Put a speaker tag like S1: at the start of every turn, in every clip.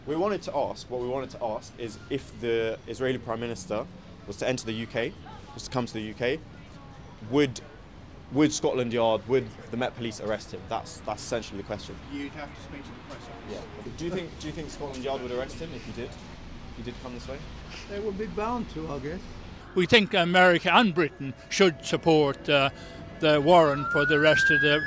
S1: What we wanted to ask is if the Israeli Prime Minister was to enter the UK, was to come to the UK, would Scotland Yard, would the Met Police arrest him? That's essentially the question.
S2: You'd have to speak to the press office.
S1: Yeah. Do you think Scotland Yard would arrest him if he did come this way?
S3: They would be bound to, I guess.
S4: We think America and Britain should support the warrant for the arrest of the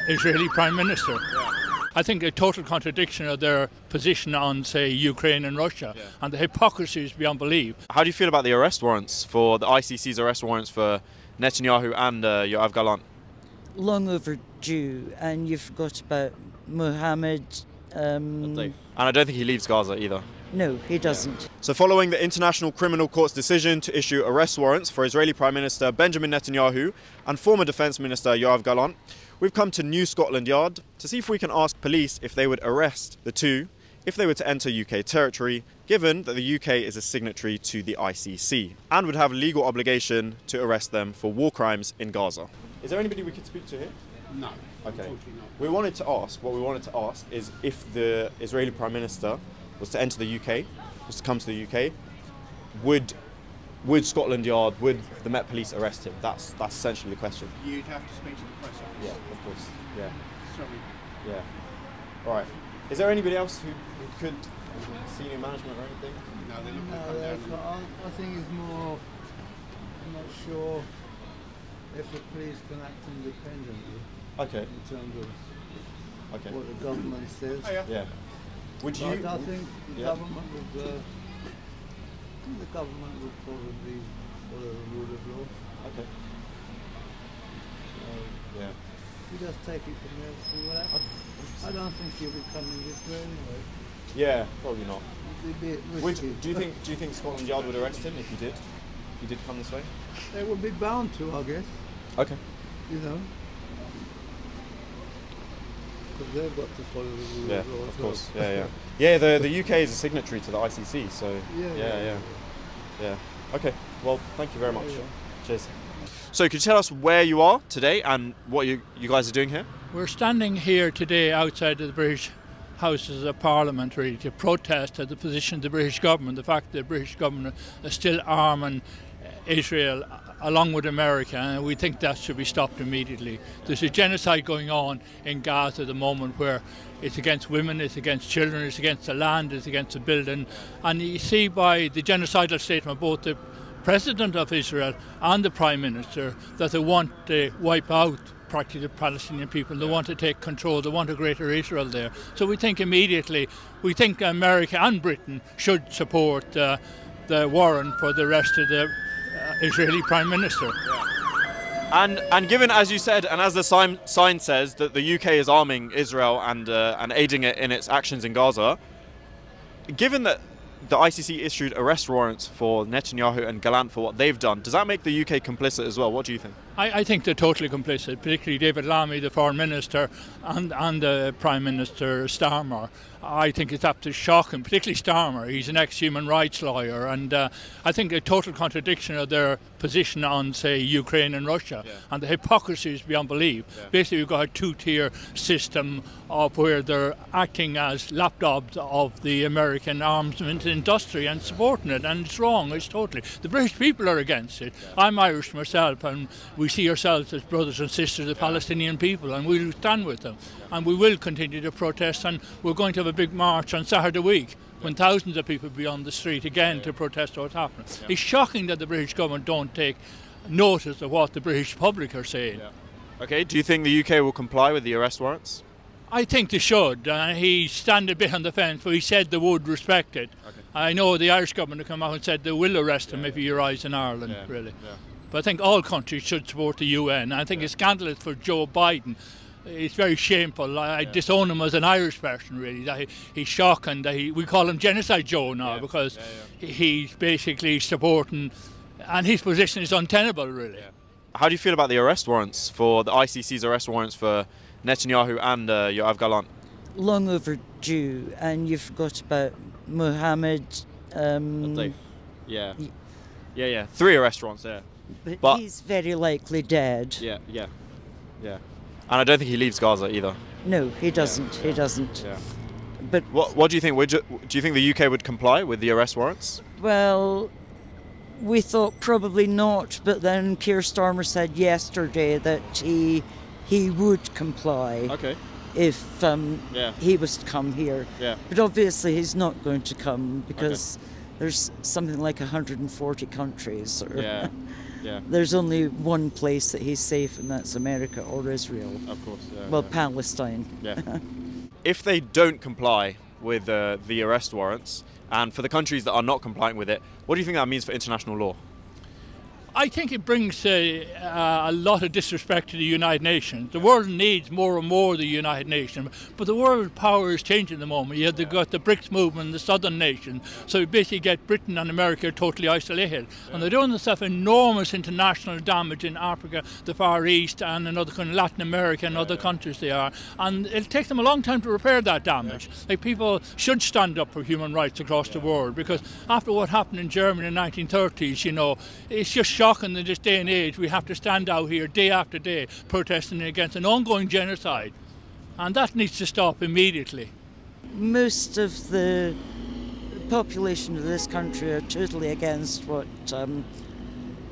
S4: Israeli Prime Minister.
S1: Yeah.
S4: I think a total contradiction of their position on, say, Ukraine and Russia, and the hypocrisy is beyond belief.
S1: How do you feel about the arrest warrants for the ICC's arrest warrants for Netanyahu and Yoav Gallant?
S5: Long overdue, and you forgot about Mohammed.
S1: And I don't think he leaves Gaza either.
S5: No, he doesn't.
S1: Yeah. So following the International Criminal Court's decision to issue arrest warrants for Israeli Prime Minister Benjamin Netanyahu and former Defence Minister Yoav Gallant, we've come to New Scotland Yard to see if we can ask police if they would arrest the two if they were to enter UK territory, given that the UK is a signatory to the ICC and would have legal obligation to arrest them for war crimes in Gaza. Is there anybody we could speak to here?
S2: No.
S1: Okay.
S2: Unfortunately not.
S1: What we wanted to ask is if the Israeli Prime Minister was to enter the UK, was to come to the UK, would Scotland Yard, would the Met Police arrest him? That's essentially the question.
S2: You'd have to speak to the press office.
S1: Yeah, of course. Yeah.
S2: Sorry.
S1: Yeah. All right. Is there anybody else who could, senior management or anything?
S2: No, they're not going to come down.
S3: I think it's more, I'm not sure if the police can act independently
S1: Okay.
S3: in terms of
S1: Okay.
S3: what the government says.
S2: Oh, yeah.
S1: Yeah. Would you?
S3: But I think the
S1: Yeah.
S3: government would. The government would probably follow the rule of law.
S1: Okay.
S3: So
S1: Yeah.
S3: you just take it from there and see what happens. I don't think he'll be coming this way anyway.
S1: Yeah, probably not.
S3: It'd be a bit risky.
S1: Do you think Scotland Yard would arrest him if he did come this way?
S3: They would be bound to, I guess.
S1: Okay.
S3: You know. Because they've got to follow the rule
S1: Yeah,
S3: of law.
S1: of course. Yeah. Yeah, the UK is a signatory to the ICC, so yeah. Okay. Well, thank you very much.
S3: Yeah.
S1: Cheers. So, could you tell us where you are today and what you guys are doing here?
S4: We're standing here today outside of the British Houses of Parliament really to protest at the position of the British government, the fact that the British government is still arming Israel along with America, and we think that should be stopped immediately. There's a genocide going on in Gaza at the moment where it's against women, it's against children, it's against the land, it's against the building, and you see by the genocidal statement both the President of Israel and the Prime Minister that they want to wipe out practically the Palestinian people. They want to take control. They want a greater Israel there. So we think America and Britain should support the warrant for the arrest of the Israeli Prime Minister.
S1: And given, as you said, and as the sign says, that the UK is arming Israel and aiding it in its actions in Gaza, given that the ICC issued arrest warrants for Netanyahu and Gallant for what they've done, does that make the UK complicit as well? What do you think?
S4: I think they're totally complicit, particularly David Lammy, the Foreign Minister, and the Prime Minister Starmer. I think it's absolutely shocking, particularly Starmer. He's an ex-human rights lawyer, and I think a total contradiction of their position on, say, Ukraine and Russia, and the hypocrisy is beyond belief. Basically, we've got a two-tier system of where they're acting as lapdogs of the American armament industry and supporting it, and it's wrong. It's totally. The British people are against it. I'm Irish myself, and we see ourselves as brothers and sisters of the Palestinian people, and we'll stand with them, and we will continue to protest, and we're going to have a big march on Saturday week when thousands of people will be on the street again to protest what's happening. It's shocking that the British government don't take notice of what the British public are saying.
S1: Okay, do you think the UK will comply with the arrest warrants?
S4: I think they should. He's standing a bit on the fence, but he said they would respect it.
S1: Okay.
S4: I know the Irish government have come out and said they will arrest him if he arrives in Ireland, really. But I think all countries should support the UN. I think it's scandalous for Joe Biden. It's very shameful. I disown him as an Irish person, really. That he's shocking. That we call him Genocide Joe now because he's basically supporting, and his position is untenable, really.
S1: How do you feel about the arrest warrants for the ICC's arrest warrants for Netanyahu and Yoav Gallant?
S5: Long overdue, and you forgot about Mohammed.
S1: Deif. Yeah. 3 arrest warrants there.
S5: But he's very likely dead.
S1: Yeah. And I don't think he leaves Gaza either.
S5: No, he doesn't. He doesn't.
S1: Yeah.
S5: But
S1: What do you think? Do you think the UK would comply with the arrest warrants?
S5: well, we thought probably not, but then Keir Starmer said yesterday that he would comply
S1: Okay.
S5: if
S1: Yeah.
S5: he was to come here.
S1: Yeah.
S5: But obviously he's not going to come because there's something like 140 countries. Or
S1: Yeah. Yeah.
S5: there's only one place that he's safe, and that's America or Israel.
S1: Of course. Yeah,
S5: Well,
S1: yeah.
S5: Palestine.
S1: Yeah. If they don't comply with the arrest warrants, and for the countries that are not complying with it, what do you think that means for international law?
S4: I think it brings a lot of disrespect to the United Nations. The world needs more and more the United Nations, but the world power is changing at the moment. You have got the BRICS movement, the southern nations, so you basically get Britain and America totally isolated. And they're doing themselves enormous international damage in Africa, the Far East, and in other countries, Latin America and other countries they are. And it'll take them a long time to repair that damage. Like, people should stand up for human rights across the world, because after what happened in Germany in the 1930s, you know, it's just shocking in this day and age we have to stand out here day after day protesting against an ongoing genocide, and that needs to stop immediately.
S5: Most of the population of this country are totally against what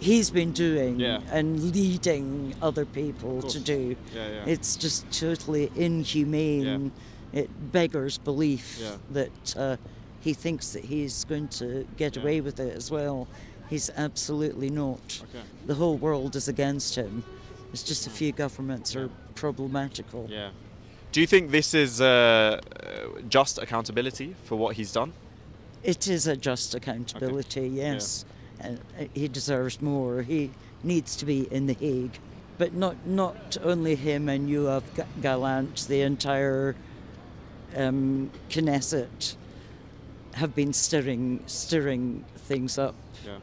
S5: he's been doing
S1: Yeah.
S5: and leading other people to do.
S1: Yeah, yeah.
S5: It's just totally inhumane. It beggars belief
S1: Yeah.
S5: that he thinks that he's going to get away with it as well. He's absolutely not.
S1: Okay.
S5: The whole world is against him. It's just a few governments are problematical.
S1: Yeah. Do you think this is just accountability for what he's done?
S5: It is a just accountability, yes. And he deserves more. He needs to be in The Hague. But not only him and Yoav Gallant, the entire Knesset have been stirring things up.
S1: Yeah.